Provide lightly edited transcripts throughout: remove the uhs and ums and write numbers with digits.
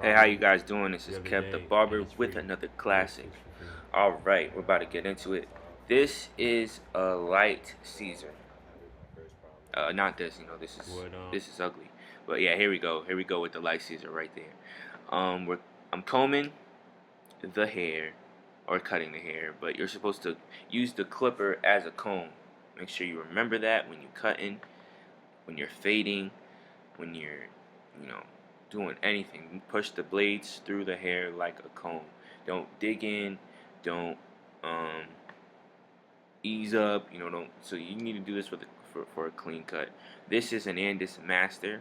Hey, how you guys doing? This is Kev the Barber with another classic. Alright, we're about to get into it. This is a light Caesar. Not this, this is ugly. But yeah, here we go. Here we go with the light Caesar right there. I'm combing the hair or cutting the hair, but you're supposed to use the clipper as a comb. Make sure you remember that when you're cutting, when you're fading, when you're, you know, doing anything. Push the blades through the hair like a comb. Don't dig in. Don't ease up. Don't. So you need to do this for a clean cut. This is an Andis Master,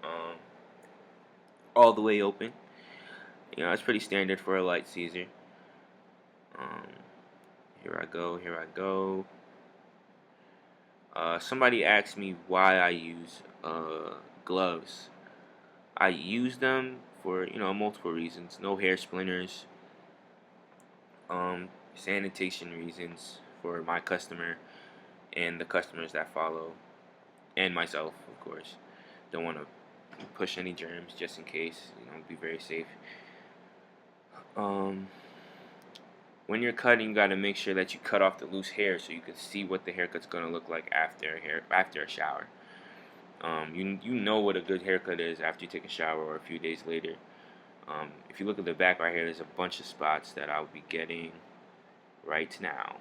um, all the way open. It's pretty standard for a light Caesar. Um, Here I go. Here I go. Somebody asked me why I use gloves. I use them for multiple reasons. No hair splinters. Sanitation reasons for my customer and the customers that follow, and myself, of course. Don't want to push any germs just in case. Be very safe. When you're cutting, you got to make sure that you cut off the loose hair so you can see what the haircut's gonna look like after a shower. You know what a good haircut is after you take a shower or a few days later. If you look at the back right here, there's a bunch of spots that I'll be getting right now.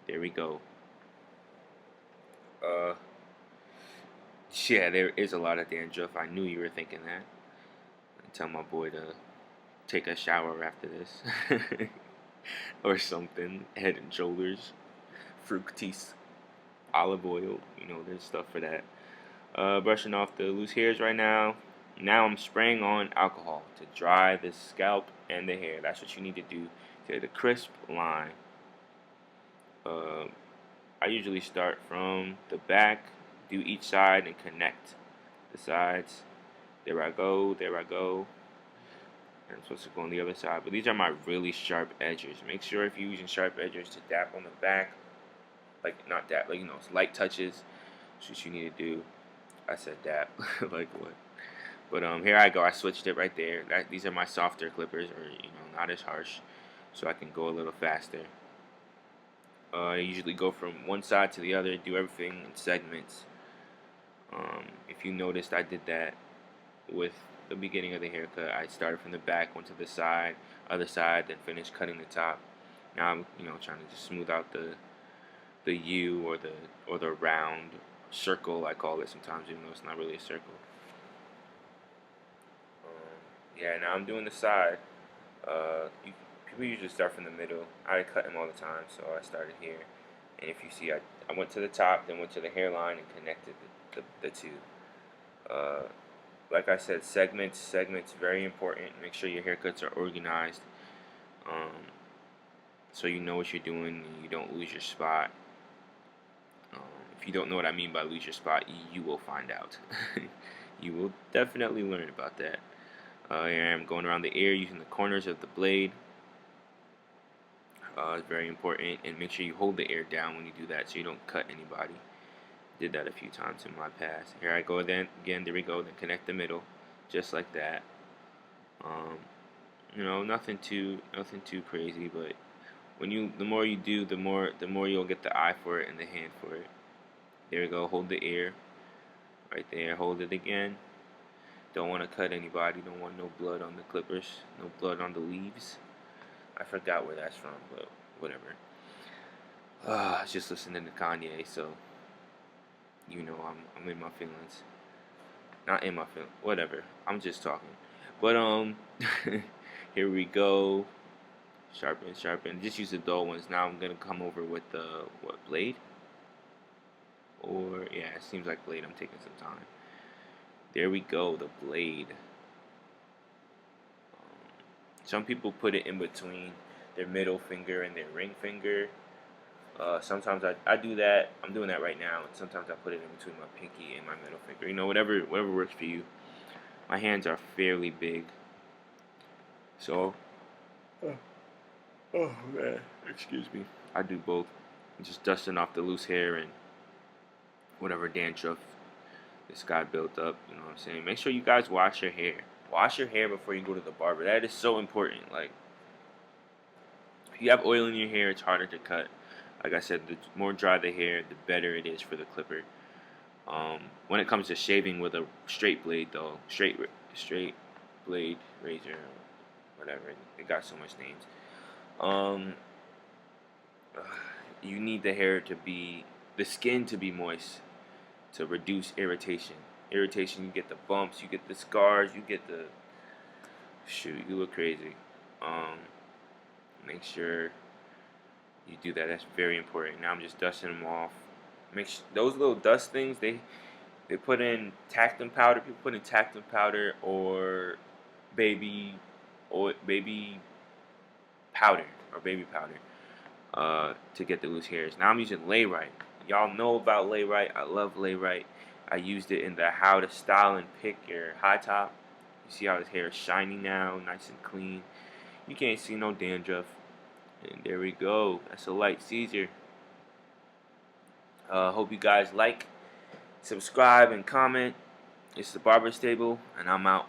There we go. Yeah, there is a lot of dandruff. I knew you were thinking that. I tell my boy to take a shower after this. Or something. Head and Shoulders, Fructis, olive oil. There's stuff for that. Brushing off the loose hairs right now. Now I'm spraying on alcohol to dry the scalp and the hair. That's what you need to do to get a crisp line. I usually start from the back, do each side, and connect the sides. There I go, there I go. And I'm supposed to go on the other side. But these are my really sharp edges. Make sure if you're using sharp edges to dap on the back. Like, not dap, it's light touches. That's what you need to do. I said dap. Like what? But here I go. I switched it right there. These are my softer clippers, or not as harsh, so I can go a little faster. I usually go from one side to the other, do everything in segments. If you noticed, I did that with the beginning of the haircut. I started from the back, went to the side, other side, then finished cutting the top. Now I'm trying to just smooth out the U or the round circle, I call it sometimes, even though it's not really a circle. Yeah, now I'm doing the side. People usually start from the middle. I cut them all the time, so I started here. And if you see, I went to the top, then went to the hairline and connected the two. Like I said, segments, very important. Make sure your haircuts are organized, so you know what you're doing and you don't lose your spot. If you don't know what I mean by lose your spot, you will find out. You will definitely learn about that. Here I'm going around the ear using the corners of the blade. It's very important, and make sure you hold the ear down when you do that so you don't cut anybody. Did that a few times in my past. Here I go then again. There we go. Then connect the middle, just like that. Nothing too crazy, but the more you do, the more you'll get the eye for it and the hand for it. There we go. Hold the ear right there. Hold it again. Don't want to cut anybody. Don't want no blood on the clippers. No blood on the leaves. I forgot where that's from, but whatever. I was just listening to Kanye, so I'm in my feelings. Not in my feelings. Whatever. I'm just talking. But here we go. Sharpen. Just use the dull ones. Now I'm gonna come over with the blade? Or yeah, it seems like blade. I'm taking some time. There we go, the blade. Some people put it in between their middle finger and their ring finger. Sometimes I do that. I'm doing that right now. And sometimes I put it in between my pinky and my middle finger. Whatever works for you. My hands are fairly big. So, oh man, excuse me. I do both. Just dusting off the loose hair and whatever dandruff this guy built up. You know what I'm saying? Make sure you guys wash your hair. Wash your hair before you go to the barber. That is so important. Like, if you have oil in your hair, it's harder to cut. Like I said, the more dry the hair, the better it is for the clipper. When it comes to shaving with a straight blade, though, straight blade razor, whatever, it got so much names. You need the skin to be moist to reduce irritation. Irritation, you get the bumps, you get the scars, you get the you look crazy. Make sure you do that. That's very important. Now I'm just dusting them off. Those little dust things, they put in talcum powder. People put in talcum powder or baby powder to get the loose hairs. Now I'm using Layrite. Y'all know about Layrite. I love Layrite. I used it in the how to style and pick your high top. You see how his hair is shiny now, nice and clean. You can't see no dandruff. And there we go. That's a light Caesar. Hope you guys like, subscribe, and comment. It's Thebarberstable, and I'm out.